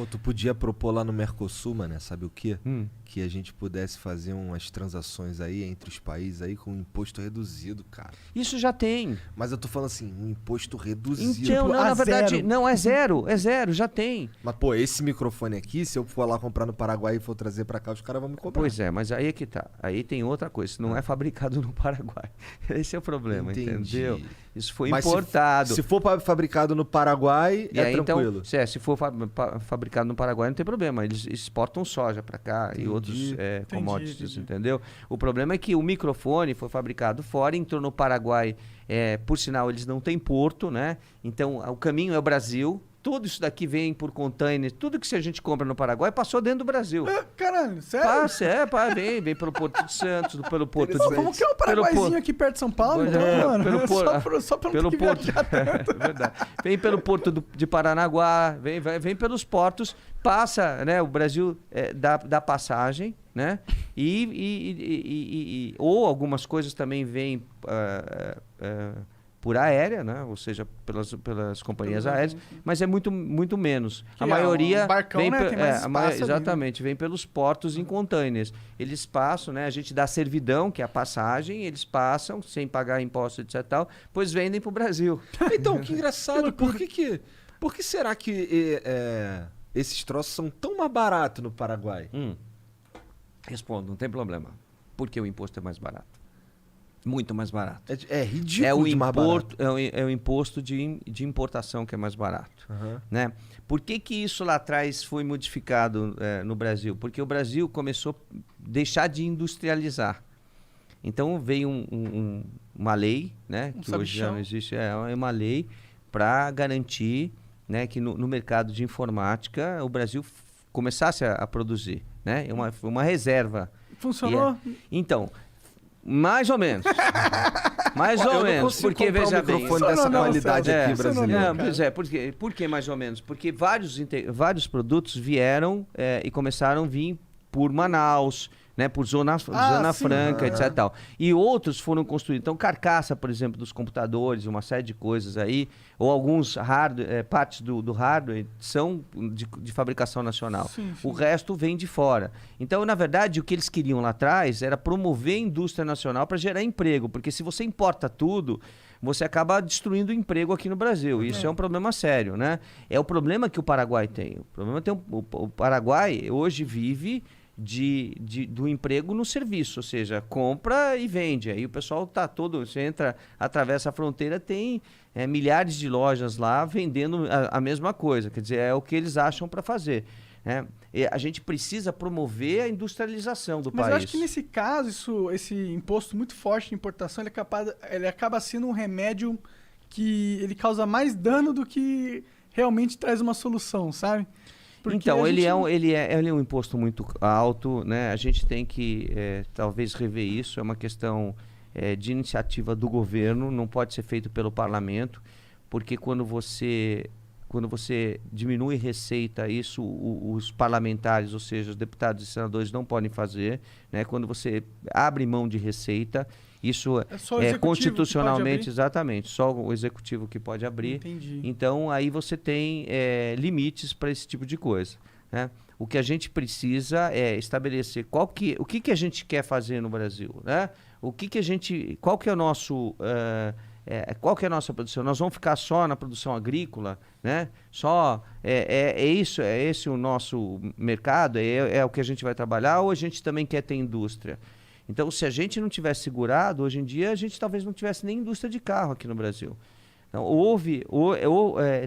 Pô, tu podia propor lá no Mercosul, né? Sabe o quê? Que a gente pudesse fazer umas transações aí entre os países aí com um imposto reduzido, cara. Isso já tem. Mas eu tô falando assim, um imposto reduzido. Então, Tipo, não, na verdade, zero. não, é zero, já tem. Mas, pô, esse microfone aqui, se eu for lá comprar no Paraguai e for trazer pra cá, os caras vão me cobrar. Pois é, mas aí é que tá. Aí tem outra coisa, isso não é fabricado no Paraguai. Esse é o problema, Entendi. entendeu? Isso foi Mas importado. Se for fabricado no Paraguai, E é aí, tranquilo. Então, se for fabricado no Paraguai, não tem problema. Eles exportam soja para cá Entendi. e outros commodities, entendi. entendeu? O problema é que o microfone foi fabricado fora, entrou no Paraguai. Por sinal, eles não têm porto, né? Então, o caminho é o Brasil. Tudo isso daqui vem por container. Tudo que a gente compra no Paraguai passou dentro do Brasil. Caralho, sério? Passa, vem pelo Porto de Santos, pelo Porto Pô, de... vamos criar um pelo Paraguaizinho Porto- aqui perto de São Paulo, Pois então, é, mano. pelo Porto- Só pra não pelo ter que porto, viajar tanto. é verdade. Vem pelo porto de Paranaguá, vem pelos portos, passa, né? O Brasil dá passagem, né? Ou algumas coisas também vêm por aérea, né? Ou seja, pelas companhias aéreas, mas é muito menos. Que A maioria um barcão, vem né? Tem mais espaço ali, né? exatamente, vem pelos portos em containers. Eles passam, né? A gente dá servidão, que é a passagem, eles passam sem pagar imposto, etc. Tal, pois vendem para o Brasil. Então, que engraçado. Por que será que esses troços são tão mais baratos no Paraguai? Respondo, não tem problema. Porque o imposto é mais barato. Muito mais barato. É ridículo de mais barato. É o imposto de importação que é mais barato. Né? Por que isso lá atrás foi modificado no Brasil? Porque o Brasil começou a deixar de industrializar. Então veio uma lei, né, que hoje já não existe, é uma lei para garantir, né, que no mercado de informática o Brasil começasse a produzir. Né? Foi uma reserva. Funcionou? Então, mais ou menos. Mais ou menos. Porque, veja bem... microfone dessa qualidade aqui brasileira. Por que mais ou menos? Porque vários produtos vieram e começaram a vir por Manaus, né, por Zona Franca, etc. Tal. E outros foram construídos. Então, carcaça, por exemplo, dos computadores, uma série de coisas aí, ou alguns partes do hardware são de fabricação nacional. Sim. O resto vem de fora. Então, na verdade, o que eles queriam lá atrás era promover a indústria nacional para gerar emprego, porque se você importa tudo, você acaba destruindo o emprego aqui no Brasil. Isso é um problema sério, né? É o problema que o Paraguai tem. O Paraguai hoje vive do emprego no serviço, ou seja, compra e vende. Aí o pessoal você entra, atravessa a fronteira, tem milhares de lojas lá vendendo a mesma coisa. Quer dizer, é o que eles acham para fazer. Né? A gente precisa promover a industrialização do país. Mas eu acho que nesse caso, esse imposto muito forte de importação, ele acaba sendo um remédio que ele causa mais dano do que realmente traz uma solução, sabe? Porque então, ele é um imposto muito alto, né? A gente tem que talvez rever isso, é uma questão de iniciativa do governo, não pode ser feito pelo parlamento, porque quando você diminui receita, isso os parlamentares, ou seja, os deputados e senadores não podem fazer, né? Quando você abre mão de receita, isso é constitucionalmente, exatamente, só o executivo que pode abrir. Entendi. Então, aí você tem limites para esse tipo de coisa. Né? O que a gente precisa é estabelecer o que a gente quer fazer no Brasil. Né? Qual que é o nosso... qual que é a nossa produção? Nós vamos ficar só na produção agrícola, né? É esse o nosso mercado? É o que a gente vai trabalhar ou a gente também quer ter indústria? Então, se a gente não tivesse segurado, hoje em dia a gente talvez não tivesse nem indústria de carro aqui no Brasil. Então,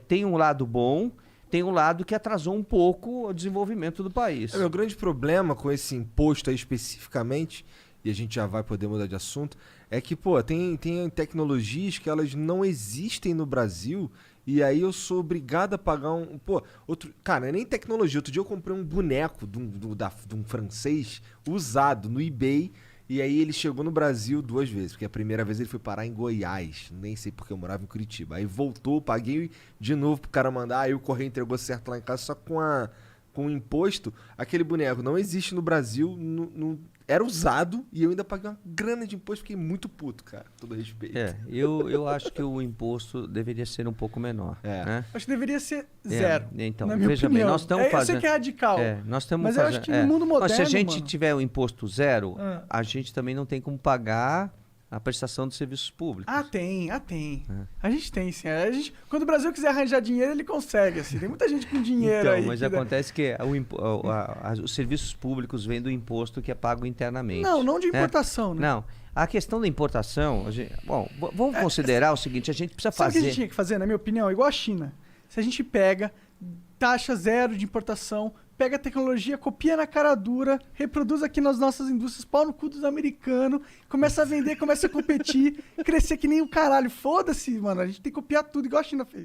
tem um lado bom, tem um lado que atrasou um pouco o desenvolvimento do país. O grande problema com esse imposto aí especificamente, e a gente já vai poder mudar de assunto, é que, tem tecnologias que elas não existem no Brasil e aí eu sou obrigado a pagar cara, não é nem tecnologia. Outro dia eu comprei um boneco de um francês usado no eBay e aí ele chegou no Brasil 2 vezes, porque a primeira vez ele foi parar em Goiás, nem sei porque eu morava em Curitiba. Aí voltou, paguei de novo pro cara mandar, aí o correio entregou certo lá em casa, só com com imposto, aquele boneco não existe no Brasil, era usado e eu ainda paguei uma grana de imposto, fiquei muito puto, cara, com todo respeito. Eu acho que o imposto deveria ser um pouco menor. Né? Acho que deveria ser zero. Então, na minha veja opinião. bem, nós estamos fazendo... Eu sei que é radical. Nós estamos mas fazendo... eu acho que no mundo moderno, se a gente mano... tiver o imposto zero, a gente também não tem como pagar a prestação dos serviços públicos. Tem. A gente tem, sim. Quando o Brasil quiser arranjar dinheiro, ele consegue, assim. Tem muita gente com dinheiro então, aí. Mas acontece que os serviços públicos vêm do imposto que é pago internamente. Não de importação, né? Não. A questão da importação, vamos considerar o seguinte, a gente precisa Sabe fazer... o que a gente tinha que fazer, na minha opinião? Igual a China. Se a gente pega taxa zero de importação, pega a tecnologia, copia na cara dura, reproduz aqui nas nossas indústrias, pau no cu dos americanos, começa a vender, começa a competir, crescer que nem o caralho. Foda-se, mano. A gente tem que copiar tudo igual a China fez.